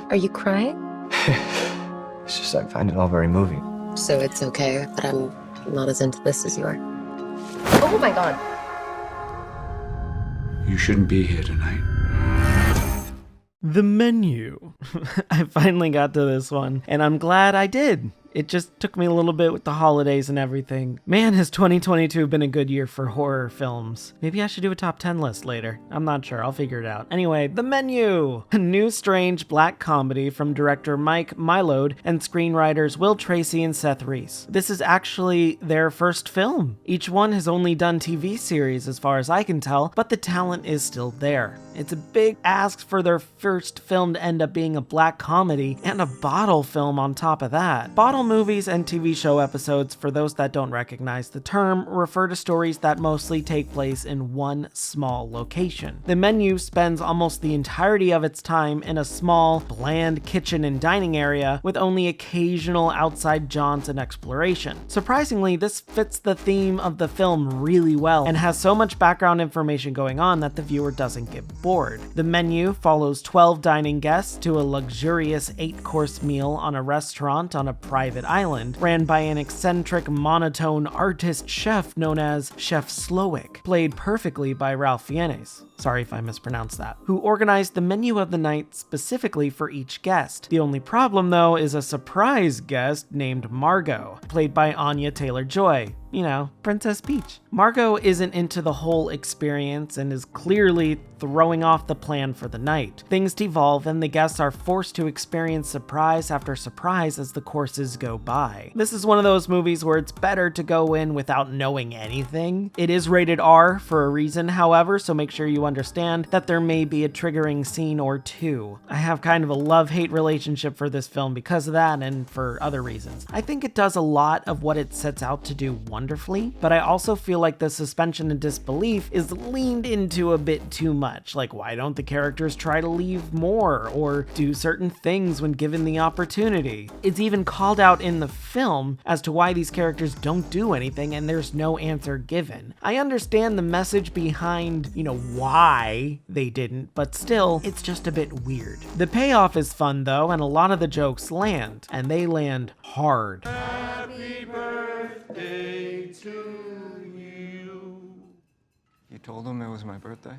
Are you crying? It's just I find it all very moving. So it's okay that I'm not as into this as you are. Oh my god. You shouldn't be here tonight. The menu. I finally got to this one, and I'm glad I did. It just took me a little bit with the holidays and everything. Man, has 2022 been a good year for horror films. Maybe I should do a top 10 list later. I'm not sure, I'll figure it out. Anyway, The Menu! A new strange black comedy from director Mike Mylode and screenwriters Will Tracy and Seth Reese. This is actually their first film. Each one has only done TV series as far as I can tell, but the talent is still there. It's a big ask for their first film to end up being a black comedy and a bottle film on top of that. Bottle movies and TV show episodes, for those that don't recognize the term, refer to stories that mostly take place in one small location. The Menu spends almost the entirety of its time in a small, bland kitchen and dining area with only occasional outside jaunts and exploration. Surprisingly, this fits the theme of the film really well and has so much background information going on that the viewer doesn't get bored. The Menu follows 12 dining guests to a luxurious 8-course meal on a restaurant on a private island, ran by an eccentric, monotone artist chef known as Chef Slowik, played perfectly by Ralph Fiennes. Sorry if I mispronounced that, who organized the menu of the night specifically for each guest. The only problem, though, is a surprise guest named Margot, played by Anya Taylor-Joy. You know, Princess Peach. Margot isn't into the whole experience and is clearly throwing off the plan for the night. Things devolve and the guests are forced to experience surprise after surprise as the courses go by. This is one of those movies where it's better to go in without knowing anything. It is rated R for a reason, however, so make sure you understand that there may be a triggering scene or two. I have kind of a love-hate relationship for this film because of that and for other reasons. I think it does a lot of what it sets out to do wonderfully, but I also feel like the suspension of disbelief is leaned into a bit too much. Like, why don't the characters try to leave more or do certain things when given the opportunity? It's even called out in the film as to why these characters don't do anything and there's no answer given. I understand the message behind, why they didn't, but still, it's just a bit weird. The payoff is fun though, and a lot of the jokes land, and they land hard. Happy birthday to you. You told him it was my birthday?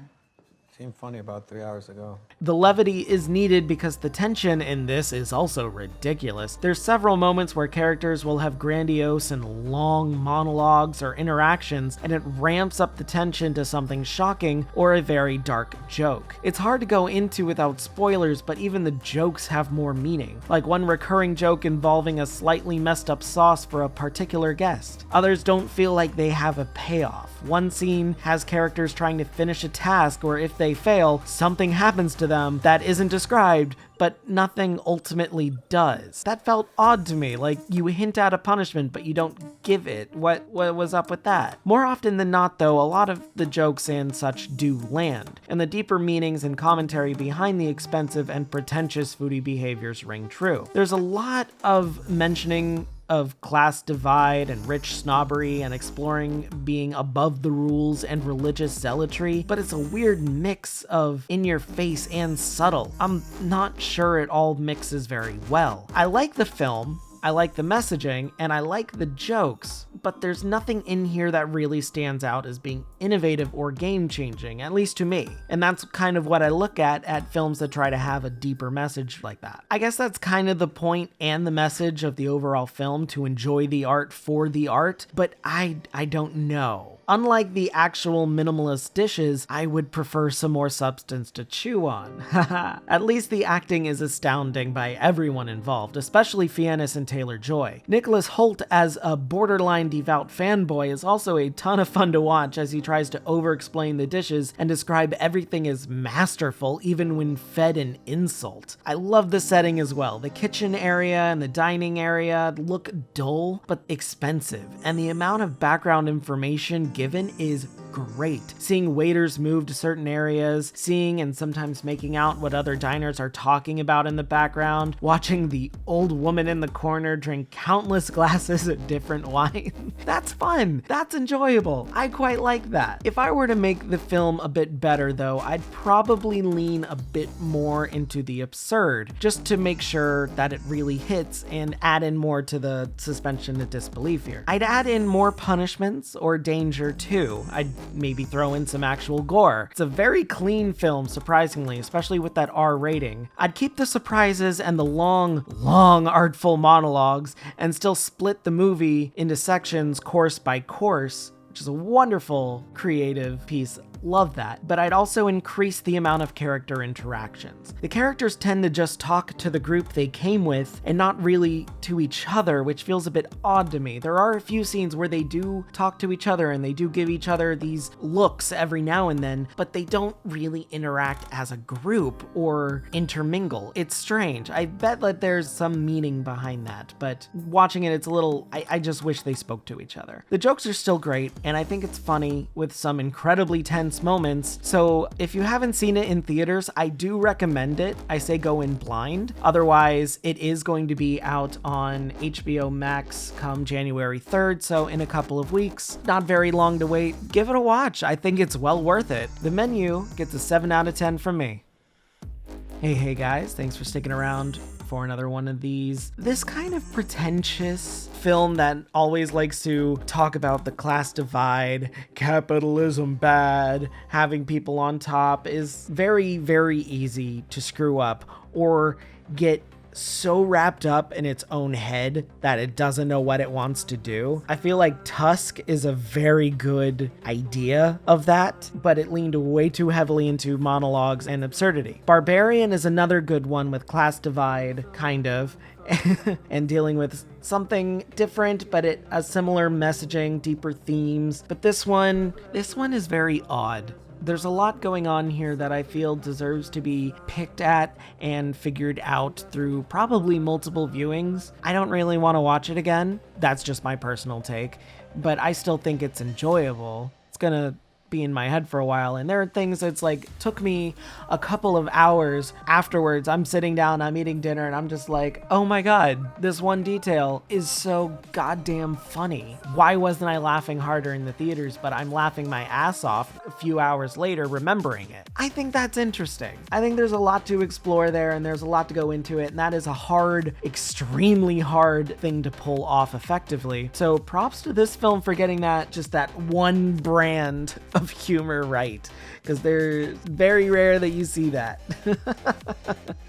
Seemed funny about 3 hours ago. The levity is needed because the tension in this is also ridiculous. There's several moments where characters will have grandiose and long monologues or interactions, and it ramps up the tension to something shocking or a very dark joke. It's hard to go into without spoilers, but even the jokes have more meaning, like one recurring joke involving a slightly messed up sauce for a particular guest. Others don't feel like they have a payoff. One scene has characters trying to finish a task, or if they fail, something happens to them that isn't described, but nothing ultimately does. That felt odd to me, like you hint at a punishment, but you don't give it. What was up with that? More often than not, though, a lot of the jokes and such do land, and the deeper meanings and commentary behind the expensive and pretentious foodie behaviors ring true. There's a lot of mentioning of class divide and rich snobbery and exploring being above the rules and religious zealotry, but it's a weird mix of in your face and subtle. I'm not sure it all mixes very well. I like the film, I like the messaging, and I like the jokes, but there's nothing in here that really stands out as being innovative or game-changing, at least to me. And that's kind of what I look at films that try to have a deeper message like that. I guess that's kind of the point and the message of the overall film, to enjoy the art for the art, but I don't know. Unlike the actual minimalist dishes, I would prefer some more substance to chew on. At least the acting is astounding by everyone involved, especially Fiennes and Taylor-Joy. Nicholas Hoult as a borderline devout fanboy is also a ton of fun to watch as he tries to over-explain the dishes and describe everything as masterful even when fed an insult. I love the setting as well. The kitchen area and the dining area look dull but expensive, and the amount of background information given is great. Seeing waiters move to certain areas, seeing and sometimes making out what other diners are talking about in the background, watching the old woman in the corner drink countless glasses of different wine. That's fun. That's enjoyable. I quite like that. If I were to make the film a bit better though, I'd probably lean a bit more into the absurd, just to make sure that it really hits and add in more to the suspension of disbelief here. I'd add in more punishments or danger too. I'd maybe throw in some actual gore. It's a very clean film, surprisingly, especially with that R rating. I'd keep the surprises and the long artful monologues and still split the movie into sections course by course, which is a wonderful creative piece. Love that. But I'd also increase the amount of character interactions. The characters tend to just talk to the group they came with and not really to each other, which feels a bit odd to me. There are a few scenes where they do talk to each other and they do give each other these looks every now and then, but they don't really interact as a group or intermingle. It's strange. I bet that there's some meaning behind that, but watching it, it's a little, I just wish they spoke to each other. The jokes are still great, and I think it's funny with some incredibly tense moments. So if you haven't seen it in theaters, I do recommend it. I say go in blind. Otherwise, it is going to be out on HBO Max come January 3rd. So in a couple of weeks, not very long to wait. Give it a watch. I think it's well worth it. The Menu gets a 7 out of 10 from me. Hey guys, thanks for sticking around for another one of these. This kind of pretentious film that always likes to talk about the class divide, capitalism bad, having people on top is very, very easy to screw up or get so wrapped up in its own head that it doesn't know what it wants to do. I feel like Tusk is a very good idea of that, but it leaned way too heavily into monologues and absurdity. Barbarian is another good one with class divide, kind of, and dealing with something different, but it has similar messaging, deeper themes. But this one is very odd. There's a lot going on here that I feel deserves to be picked at and figured out through probably multiple viewings. I don't really want to watch it again. That's just my personal take, but I still think it's enjoyable. It's gonna be in my head for a while, and there are things that's like took me a couple of hours afterwards. I'm sitting down, I'm eating dinner, and I'm just like, oh my god, this one detail is so goddamn funny. Why wasn't I laughing harder in the theaters? But I'm laughing my ass off a few hours later remembering it. I think that's interesting. I think there's a lot to explore there, and there's a lot to go into it, and that is a hard, extremely hard thing to pull off effectively. So props to this film for getting that, just that one brand of humor right, because they're very rare that you see that.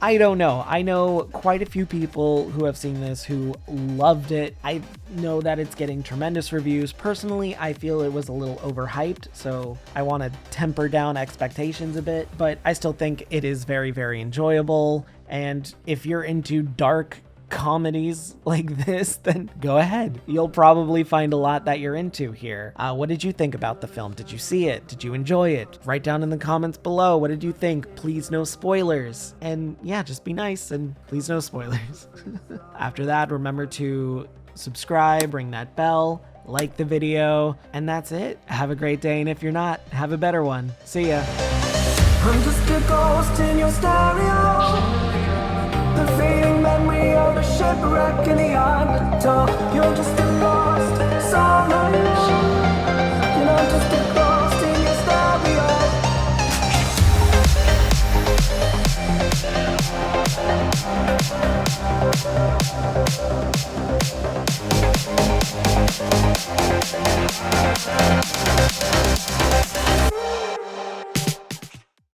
I don't know. I know quite a few people who have seen this who loved it. I know that it's getting tremendous reviews. Personally, I feel it was a little overhyped, so I want to temper down expectations a bit, but I still think it is very, very enjoyable. And if you're into dark comedies like this, then go ahead. You'll probably find a lot that you're into here. What did you think about the film? Did you see it? Did you enjoy it? Write down in the comments below. What did you think? Please no spoilers. And yeah, just be nice and please no spoilers. After that, remember to subscribe, ring that bell, like the video, and that's it. Have a great day, and if you're not, have a better one. See ya. I'm just a ghost in your stereo. The fading memory of a shipwreck in the undertow. You're just a lost soul. You're not just a